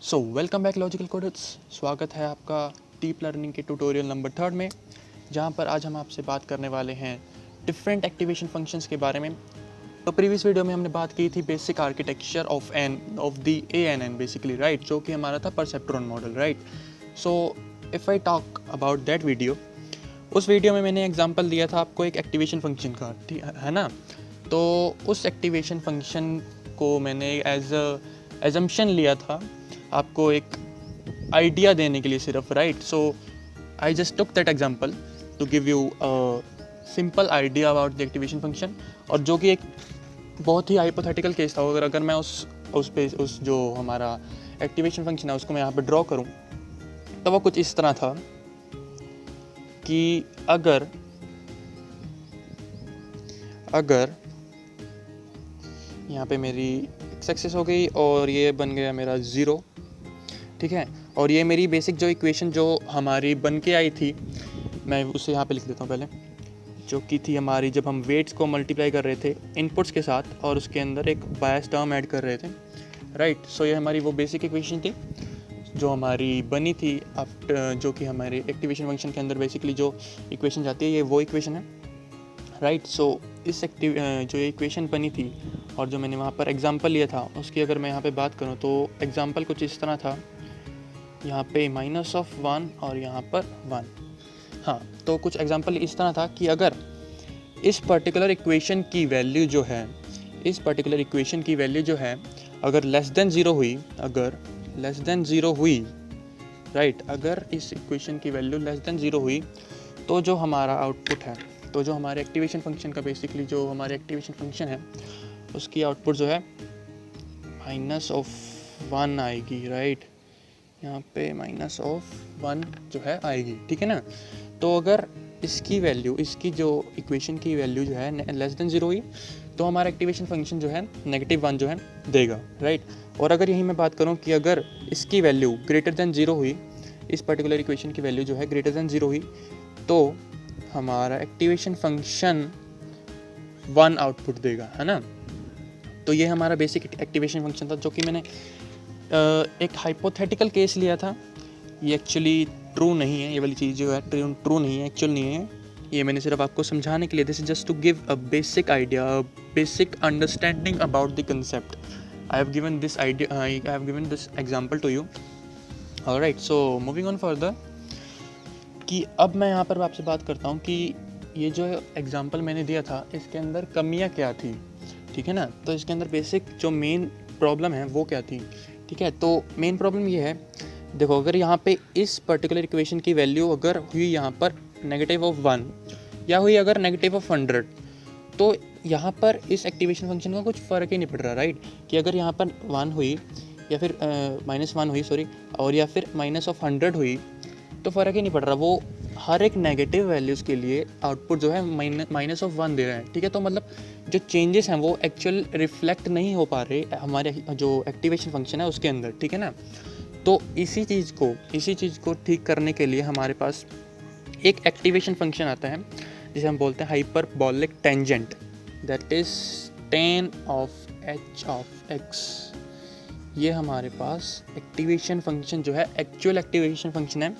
So welcome back logical coders. स्वागत है आपका डीप लर्निंग के ट्यूटोरियल नंबर 3 में, जहां पर आज हम आपसे बात करने वाले हैं डिफरेंट एक्टिवेशन फंक्शंस के बारे में। तो प्रीवियस वीडियो में हमने बात की थी basic architecture of the ANN basically, right, जो कि हमारा था perceptron model, right. So if I talk about that video, उस वीडियो में मैंने एग्जांपल दिया था आपको एक एक्टिवेशन फंक्शन का, ठीक है ना। तो उस एक्टिवेशन फंक्शन को मैंने एज एजम्पशन लिया था आपको एक आइडिया देने के लिए सिर्फ, right. So I just took that example to give you simple idea about the activation function, और जो कि एक बहुत ही हाइपोथेटिकल केस था। अगर मैं उस जो हमारा एक्टिवेशन फंक्शन है उसको मैं यहाँ पे ड्रॉ करूँ, तो वो कुछ इस तरह था कि अगर यहाँ पे मेरी सक्सेस हो गई और ये बन गया मेरा 0, ठीक है। और ये मेरी बेसिक जो इक्वेशन जो हमारी बन के आई थी, मैं उसे यहाँ पे लिख देता हूँ पहले, जो कि थी हमारी जब हम वेट्स को मल्टीप्लाई कर रहे थे इनपुट्स के साथ और उसके अंदर एक बायस टर्म ऐड कर रहे थे, राइट। सो ये हमारी वो बेसिक इक्वेशन थी जो हमारी बनी थी जो कि हमारे एक्टिवेशन फंक्शन के अंदर बेसिकली जो इक्वेशन जाती है, ये वो इक्वेशन है, राइट। सो इस जो इक्वेशन बनी थी और जो मैंने वहाँ पर एग्जांपल लिया था उसकी अगर मैं यहाँ पे बात करूँ तो एग्जांपल कुछ इस तरह था, यहाँ पे -1 और यहाँ पर 1। हाँ, तो कुछ एग्जांपल इस तरह था कि अगर इस पर्टिकुलर इक्वेशन की वैल्यू जो है अगर लेस देन ज़ीरो हुई, राइट, अगर इस इक्वेशन की वैल्यू लेस देन 0 हुई, तो जो हमारा आउटपुट है, तो जो हमारे एक्टिवेशन फंक्शन का बेसिकली जो हमारे एक्टिवेशन फंक्शन है उसकी आउटपुट जो है -1 आएगी, राइट। यहाँ पे -1 जो है आएगी, ठीक है ना। तो अगर इसकी जो इक्वेशन की वैल्यू जो है लेस देन 0 हुई, तो हमारा एक्टिवेशन फंक्शन जो है -1 जो है देगा, राइट। और अगर यही मैं बात करूँ कि अगर इसकी वैल्यू ग्रेटर देन 0 हुई, इस पर्टिकुलर इक्वेशन की वैल्यू जो है ग्रेटर देन 0 हुई, तो हमारा एक्टिवेशन फंक्शन 1 आउटपुट देगा, है ना। तो ये हमारा बेसिक एक्टिवेशन फंक्शन था, जो कि मैंने एक हाइपोथेटिकल केस लिया था। ये एक्चुअली ट्रू नहीं है, ये वाली चीज़ जो है ट्रू नहीं है, एक्चुअल नहीं है। ये मैंने सिर्फ आपको समझाने के लिए, this is just to give a basic idea, basic understanding about the concept. I have given this example to you, alright. So moving on further, कि अब मैं यहाँ पर आपसे बात करता हूँ कि ये जो एग्जांपल मैंने दिया था इसके अंदर कमियाँ क्या थी, ठीक है ना। तो इसके अंदर बेसिक जो मेन प्रॉब्लम है वो क्या थी, ठीक है। तो मेन प्रॉब्लम ये है, देखो, अगर यहाँ पे इस पर्टिकुलर इक्वेशन की वैल्यू अगर हुई यहाँ पर -1 या हुई अगर -100, तो यहाँ पर इस एक्टिवेशन फंक्शन का कुछ फ़र्क ही नहीं पड़ रहा, राइट। कि अगर यहाँ पर 1 हुई या फिर -1 हुई, सॉरी, और या फिर -100 हुई, तो फ़र्क ही नहीं पड़ रहा। वो हर एक नेगेटिव वैल्यूज़ के लिए आउटपुट जो है -1 दे रहा है, ठीक है। तो मतलब जो चेंजेस हैं वो एक्चुअल रिफ्लेक्ट नहीं हो पा रहे हमारे जो एक्टिवेशन फंक्शन है उसके अंदर, ठीक है ना। तो इसी चीज़ को ठीक करने के लिए हमारे पास एक एक्टिवेशन फंक्शन आता है जिसे हम बोलते हैं hyperbolic tangent, that is tan of h of x। ये हमारे पास एक्टिवेशन फंक्शन जो है एक्चुअल एक्टिवेशन फंक्शन है,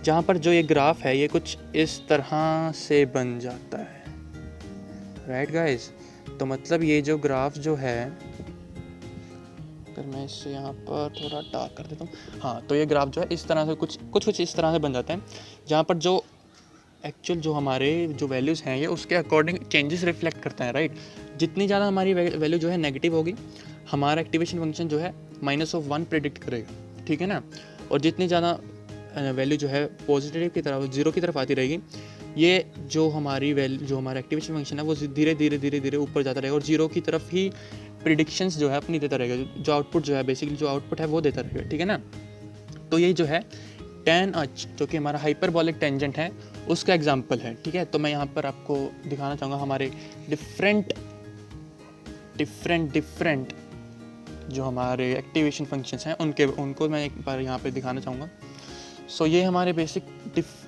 जहाँ पर जो ये ग्राफ है ये कुछ इस तरह से बन जाता है, राइट गाइस। तो मतलब ये जो ग्राफ जो है, अगर मैं इसे यहाँ पर थोड़ा डार्क कर देता हूँ, हाँ, तो ये ग्राफ जो है इस तरह से कुछ इस तरह से बन जाता है, जहाँ पर जो एक्चुअल जो हमारे जो वैल्यूज़ हैं ये उसके अकॉर्डिंग चेंजेस रिफ्लेक्ट करता है, राइट। जितनी ज़्यादा हमारी वैल्यू जो है नेगेटिव होगी, हमारा एक्टिवेशन फंक्शन जो है -1 प्रेडिक्ट करेगा, ठीक है ना। और जितनी ज़्यादा वैल्यू जो है पॉजिटिव की तरफ, 0 की तरफ आती रहेगी, ये जो हमारी वैल्यू जो हमारा एक्टिवेशन फंक्शन है वो धीरे धीरे ऊपर जाता रहेगा और 0 की तरफ ही प्रिडिक्शंस जो है अपनी देता रहेगा, जो आउटपुट जो है बेसिकली जो आउटपुट है वो देता रहेगा, ठीक है ना। तो ये जो है tan h जो कि हमारा हाइपरबोलिक टेंजेंट है उसका एग्जांपल है, ठीक है। तो मैं यहाँ पर आपको दिखाना चाहूँगा हमारे डिफरेंट जो हमारे एक्टिवेशन फंक्शंस हैं उनको मैं एक बार यहाँ पे दिखाना चाहूँगा। सो ये हमारे बेसिक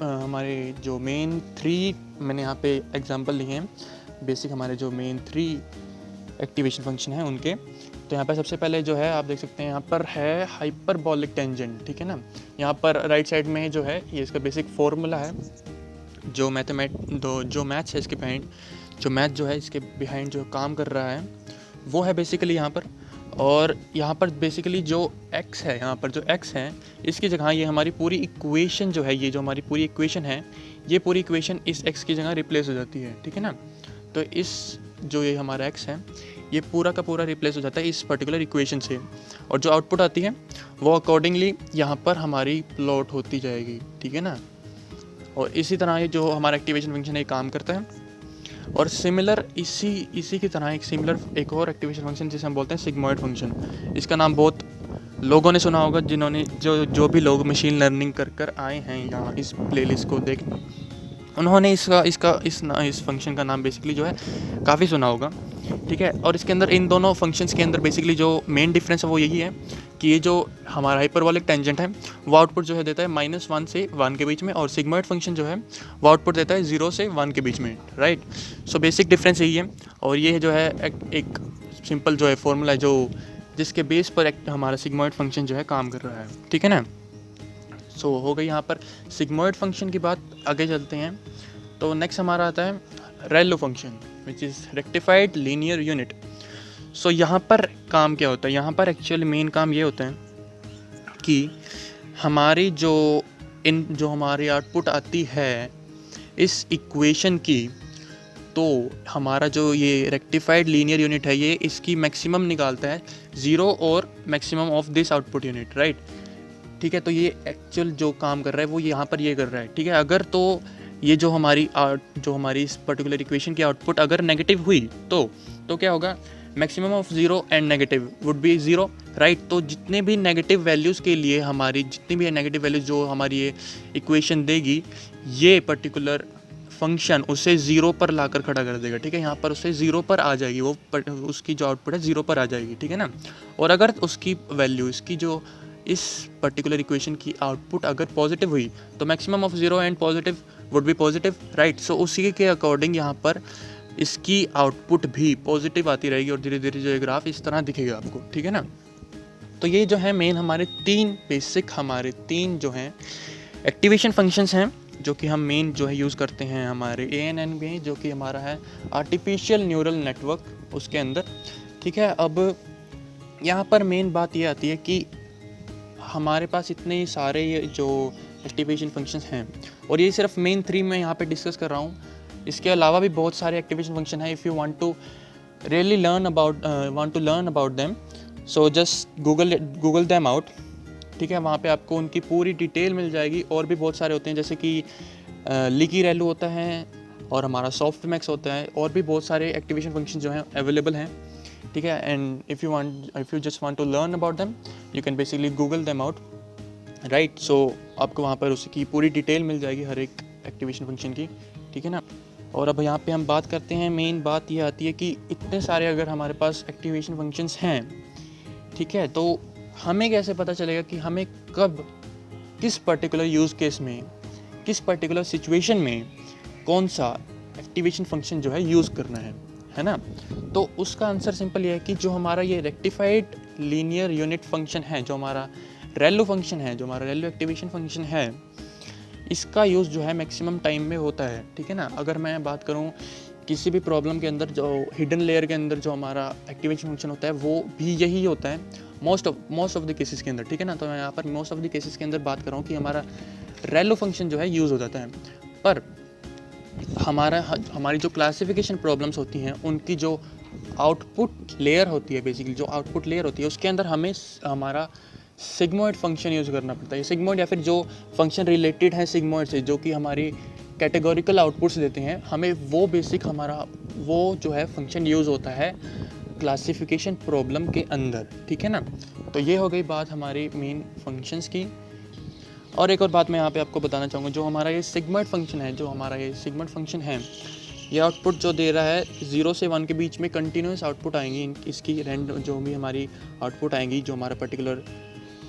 हमारे जो मेन 3 मैंने यहाँ पे एग्जांपल लिए हैं, बेसिक हमारे जो मेन 3 एक्टिवेशन फंक्शन हैं उनके। तो यहाँ पर सबसे पहले जो है आप देख सकते हैं यहाँ पर है हाइपरबॉलिक टेंजेंट, ठीक है ना। यहाँ पर राइट साइड में जो है ये इसका बेसिक फॉर्मूला है, जो मैथ्स है इसके बिहाइंड, जो मैथ जो है इसके बिहाइंड जो काम कर रहा है वो है बेसिकली यहाँ पर। और यहाँ पर बेसिकली जो x है, यहाँ पर जो x है इसकी जगह ये हमारी पूरी इक्वेशन जो है, ये जो हमारी पूरी इक्वेशन है, ये पूरी इक्वेशन इस x की जगह रिप्लेस हो जाती है, ठीक है ना। तो इस जो ये हमारा x है ये पूरा का पूरा रिप्लेस हो जाता है इस पर्टिकुलर इक्वेशन से, और जो आउटपुट आती है वो अकॉर्डिंगली यहाँ पर हमारी प्लॉट होती जाएगी, ठीक है ना। और इसी तरह ये जो हमारा एक्टिवेशन फंक्शन है ये काम करता है। और सिमिलर इसी की तरह एक और एक्टिवेशन फंक्शन जिसे हम बोलते हैं सिग्मॉइड फंक्शन। इसका नाम बहुत लोगों ने सुना होगा, जिन्होंने जो भी लोग मशीन लर्निंग कर आए हैं यहाँ इस प्लेलिस्ट को देखने, उन्होंने इस फंक्शन का नाम बेसिकली जो है काफ़ी सुना होगा, ठीक है। और इसके अंदर इन दोनों फंक्शंस के अंदर बेसिकली जो मेन डिफरेंस है वो यही है कि ये जो हमारा हाइपरबॉलिक टेंजेंट है वो आउटपुट जो है देता है -1 से 1 के बीच में, और सिग्मॉइड फंक्शन जो है वो आउटपुट देता है 0 से 1 के बीच में, राइट। सो बेसिक डिफरेंस यही है। और ये जो है एक सिंपल जो है फॉर्मूला है जो जिसके बेस पर हमारा सिग्मॉइड फंक्शन जो है काम कर रहा है, ठीक है ना। सो हो गई यहाँ पर सिग्मॉइड फंक्शन की बात। आगे चलते हैं तो नेक्स्ट हमारा आता है ReLU function which is rectified linear unit. So यहाँ पर काम क्या होता है, यहाँ पर एक्चुअली मेन काम ये होता है कि हमारी जो हमारी आउटपुट आती है इस इक्वेशन की, तो हमारा जो ये रेक्टिफाइड लीनियर यूनिट है ये इसकी मैक्सिमम निकालता है 0 और maximum of this output unit, right, ठीक है। तो ये एक्चुअल जो काम कर रहा है वो यहाँ पर ये कर रहा है, ठीक है। अगर तो ये जो हमारी इस पर्टिकुलर इक्वेशन की आउटपुट अगर नेगेटिव हुई तो क्या होगा, maximum of 0 and negative would be 0, right. तो जितने भी नेगेटिव वैल्यूज़ के लिए जितनी भी नेगेटिव वैल्यूज़ जो हमारी ये इक्वेशन देगी, ये पर्टिकुलर फंक्शन उसे 0 पर लाकर खड़ा कर देगा, ठीक है। यहाँ पर उसे 0 पर आ जाएगी, वो उसकी जो आउटपुट है 0 पर आ जाएगी, ठीक है ना। और अगर उसकी वैल्यू इस पर्टिकुलर इक्वेशन की आउटपुट अगर पॉजिटिव हुई तो maximum of 0 and positive would be positive, right. So उसी के अकॉर्डिंग यहाँ पर इसकी आउटपुट भी पॉजिटिव आती रहेगी और धीरे धीरे जो ये ग्राफ इस तरह दिखेगा आपको, ठीक है ना। तो ये जो है मेन हमारे तीन जो हैं एक्टिवेशन फंक्शंस हैं जो कि हम मेन जो है यूज़ करते हैं हमारे ANN में, जो कि हमारा है आर्टिफिशियल न्यूरल नेटवर्क उसके अंदर, ठीक है। अब यहाँ पर मेन बात ये आती है कि हमारे पास इतने सारे ये जो एक्टिवेशन फंक्शंस हैं, और ये सिर्फ मेन 3 मैं यहाँ पे डिस्कस कर रहा हूँ, इसके अलावा भी बहुत सारे एक्टिवेशन फंक्शन हैं। If you want to really learn about them, so just Google them out, ठीक है। वहाँ पे आपको उनकी पूरी डिटेल मिल जाएगी। और भी बहुत सारे होते हैं, जैसे कि लीकी रेलो होता है और हमारा सॉफ्ट मैक्स होता है, और भी बहुत सारे एक्टिवेशन फंक्शन जो हैं अवेलेबल हैं, ठीक है। And if you just want to learn about them, you can basically Google them out, right. So आपको वहाँ पर उसकी पूरी डिटेल मिल जाएगी हर एक एक्टिवेशन फंक्शन की, ठीक है ना। और अब यहाँ पे हम बात करते हैं, मेन बात ये आती है कि इतने सारे अगर हमारे पास एक्टिवेशन फंक्शंस हैं, ठीक है, तो हमें कैसे पता चलेगा कि हमें कब किस पर्टिकुलर यूज़ केस में, किस पर्टिकुलर सिचुएशन में कौन सा एक्टिवेशन फंक्शन जो है यूज़ करना है ना। तो उसका आंसर सिंपल ये है कि जो हमारा ये रेक्टिफाइड लीनियर यूनिट फंक्शन है, जो हमारा रेलो फंक्शन है, जो हमारा रेलो एक्टिवेशन फंक्शन है, इसका यूज़ जो है मैक्सिमम टाइम में होता है, ठीक है ना। अगर मैं बात करूँ किसी भी प्रॉब्लम के अंदर, जो हिडन लेयर के अंदर जो हमारा एक्टिवेशन फंक्शन होता है वो भी यही होता है मोस्ट ऑफ द केसेस के अंदर, ठीक है ना। तो मैं यहाँ पर मोस्ट ऑफ द केसेस के अंदर बात कर रहा हूँ कि हमारा रेलो फंक्शन जो है यूज़ हो जाता है। पर हमारी जो क्लासिफिकेशन प्रॉब्लम्स होती हैं उनकी जो आउटपुट लेयर होती है, बेसिकली जो आउटपुट लेयर होती है उसके अंदर हमें हमारा सिग्मॉइड फंक्शन यूज़ करना पड़ता है। सिग्मॉइड या फिर जो फंक्शन रिलेटेड है सिग्मॉइड से, जो कि हमारी कैटेगोरिकल आउटपुट्स देते हैं, हमें वो बेसिक हमारा वो जो है फंक्शन यूज़ होता है क्लासिफिकेशन प्रॉब्लम के अंदर, ठीक है ना। तो ये हो गई बात हमारी मेन फंक्शंस की। और एक और बात मैं यहाँ पे आपको बताना चाहूँगा, जो हमारा ये सिग्मॉइड फंक्शन है, ये आउटपुट जो दे रहा है 0 से 1 के बीच में कंटिन्यूस आउटपुट आएंगी, इसकी जो भी हमारी आउटपुट आएंगी जो हमारा पर्टिकुलर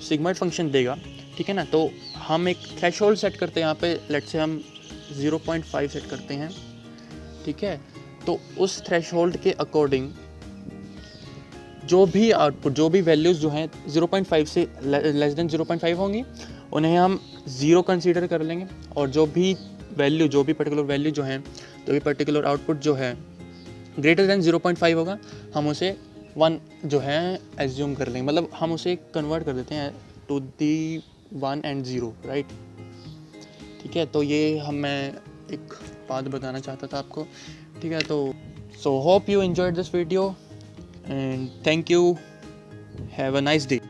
सिग्मॉइड फंक्शन देगा, ठीक है ना। तो हम एक थ्रेशोल्ड सेट करते हैं यहाँ पे, लेट्स से हम 0.5 सेट करते हैं, ठीक है। तो उस थ्रेशोल्ड के अकॉर्डिंग जो भी आउटपुट, जो भी वैल्यूज़ जो हैं 0.5 से लेस देन 0.5 होंगी, उन्हें हम 0 कंसीडर कर लेंगे, और जो भी वैल्यू, जो भी पर्टिकुलर वैल्यू जो है, जो भी पर्टिकुलर आउटपुट जो है ग्रेटर देन 0.5 होगा, हम उसे 1 जो है एज्यूम कर लेंगे, मतलब हम उसे कन्वर्ट कर देते हैं टू दी 1 एंड 0, राइट। ठीक है, तो ये मैं एक बात बताना चाहता था आपको। ठीक है, तो so hope you enjoyed this video and thank you, have a nice day.